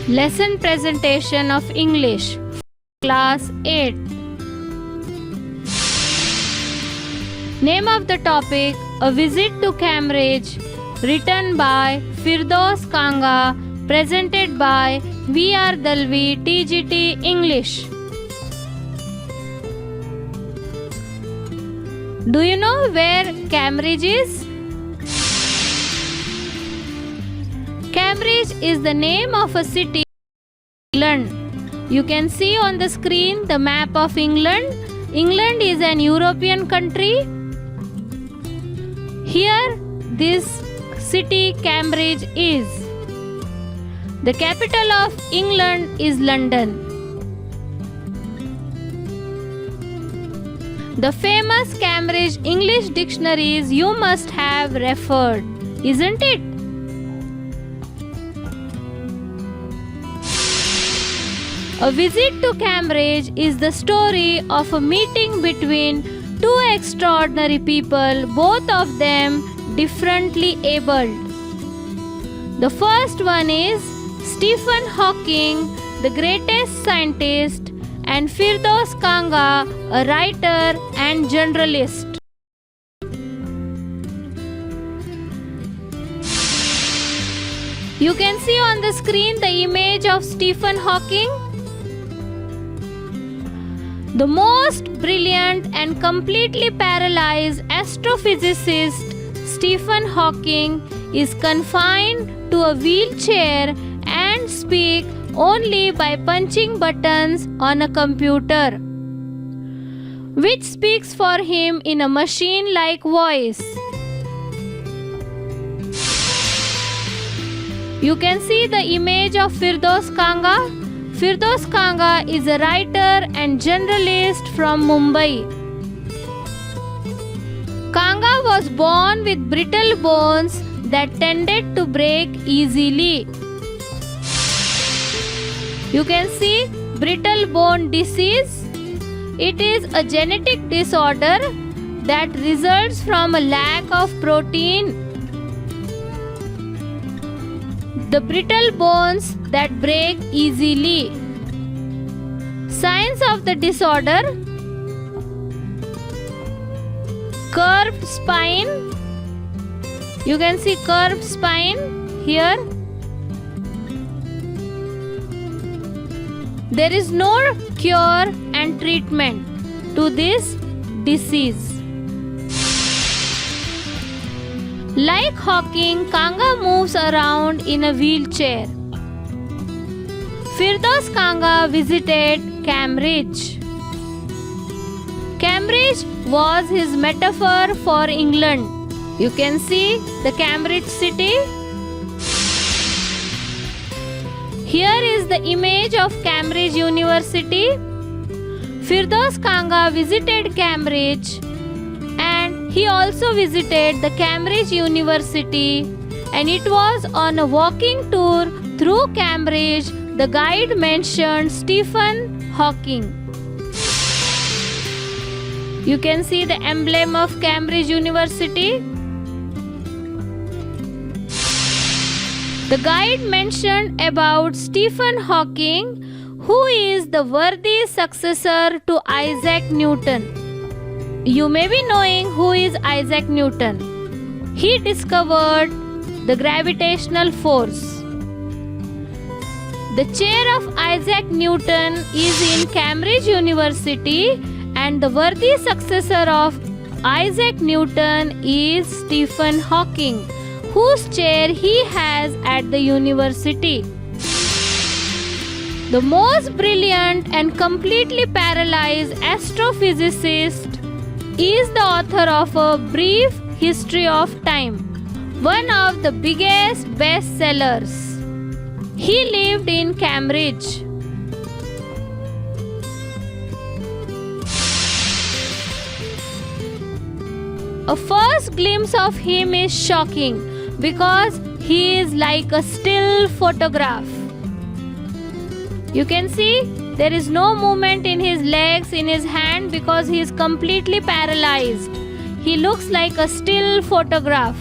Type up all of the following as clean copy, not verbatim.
Lesson presentation of English, Class 8. Name of the topic: A Visit to Cambridge, written by Firdaus Kanga, presented by V.R. Dalvi, TGT English. Do you know where Cambridge is? Cambridge is the name of a city in England. You can see on the screen the map of England. England is an European country. Here, this city Cambridge is. The capital of England is London. The famous Cambridge English dictionaries you must have referred, isn't it? A Visit to Cambridge is the story of a meeting between two extraordinary people, both of them differently abled. The first one is Stephen Hawking, the greatest scientist, and Firdaus Kanga, a writer and journalist. You can see on the screen the image of Stephen Hawking. The most brilliant and completely paralyzed astrophysicist Stephen Hawking is confined to a wheelchair and speaks only by punching buttons on a computer, which speaks for him in a machine-like voice. You can see the image of Firdaus Kanga. Firdaus Kanga is a writer and journalist from Mumbai. Kanga was born with brittle bones that tended to break easily. You can see brittle bone disease. It is a genetic disorder that results from a lack of protein. The brittle bones that break easily. Signs of the disorder: curved spine. You can see curved spine here. There is no cure and treatment to this disease. Like Hawking, Kanga moves around in a wheelchair. Firdaus Kanga visited Cambridge. Cambridge was his metaphor for England. You can see the Cambridge city. Here is the image of Cambridge University. Firdaus Kanga visited Cambridge, and he also visited the Cambridge University, and it was on a walking tour through Cambridge. The guide mentioned Stephen Hawking. You can see the emblem of Cambridge University. The guide mentioned about Stephen Hawking, who is the worthy successor to Isaac Newton. You may be knowing who is Isaac Newton. He discovered the gravitational force. The chair of Isaac Newton is in Cambridge University, and the worthy successor of Isaac Newton is Stephen Hawking, whose chair he has at the university. The most brilliant and completely paralyzed astrophysicist is the author of A Brief History of Time, one of the biggest bestsellers. He lived in Cambridge. A first glimpse of him is shocking because he is like a still photograph. You can see there is no movement in his legs, in his hand, because he is completely paralyzed. He looks like a still photograph.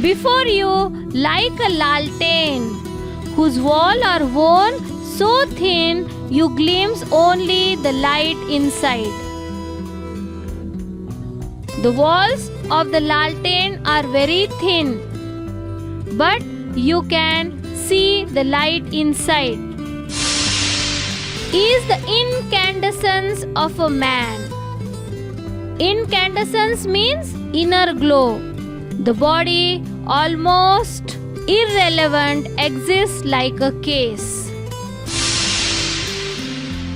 Before you, like a laltain, whose walls are worn so thin you glimpse only the light inside. The walls of the laltain are very thin, but you can see the light inside. Is the incandescence of a man. Incandescence means inner glow. The body, almost irrelevant, exists like a case.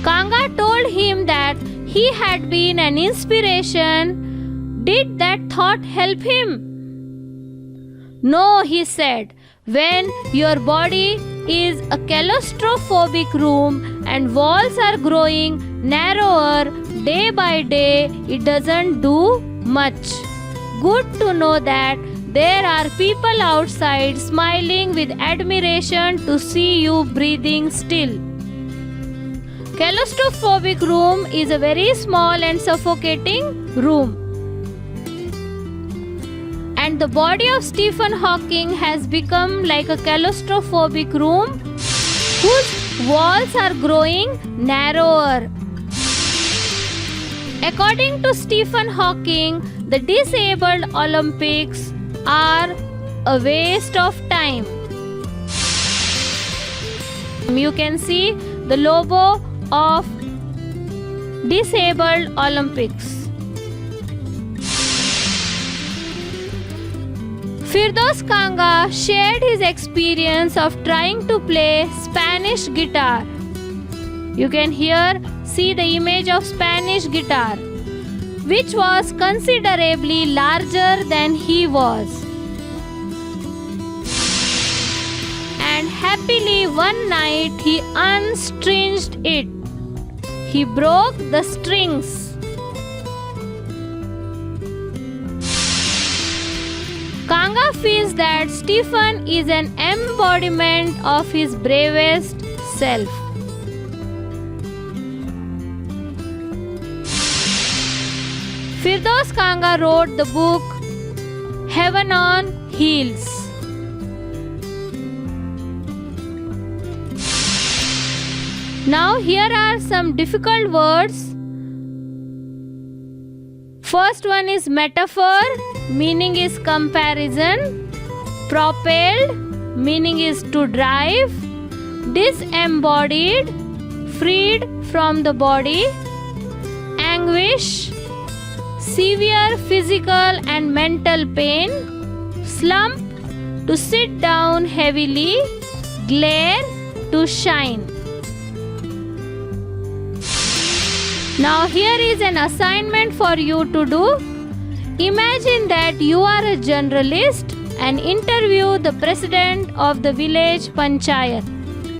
Kanga told him that he had been an inspiration. Did that thought help him? No, he said. When your body is a claustrophobic room and walls are growing narrower day by day, it doesn't do much. Good to know that there are people outside smiling with admiration to see you breathing still. Claustrophobic room is a very small and suffocating room. And the body of Stephen Hawking has become like a claustrophobic room whose walls are growing narrower. According to Stephen Hawking, the disabled Olympics are a waste of time. You can see the logo of disabled Olympics. Firdaus Kanga shared his experience of trying to play Spanish guitar. You can see the image of Spanish guitar, which was considerably larger than he was. And happily one night he unstringed it. He broke the strings. Kanga feels that Stephen is an embodiment of his bravest self. Firdaus Kanga wrote the book Heaven on Heels. Now here are some difficult words. First one is metaphor, meaning is comparison. Propelled, meaning is to drive. Disembodied, freed from the body. Anguish, severe physical and mental pain. Slump, to sit down heavily. Glare, to shine. Now here is an assignment for you to do. Imagine that you are a journalist and interview the president of the village panchayat.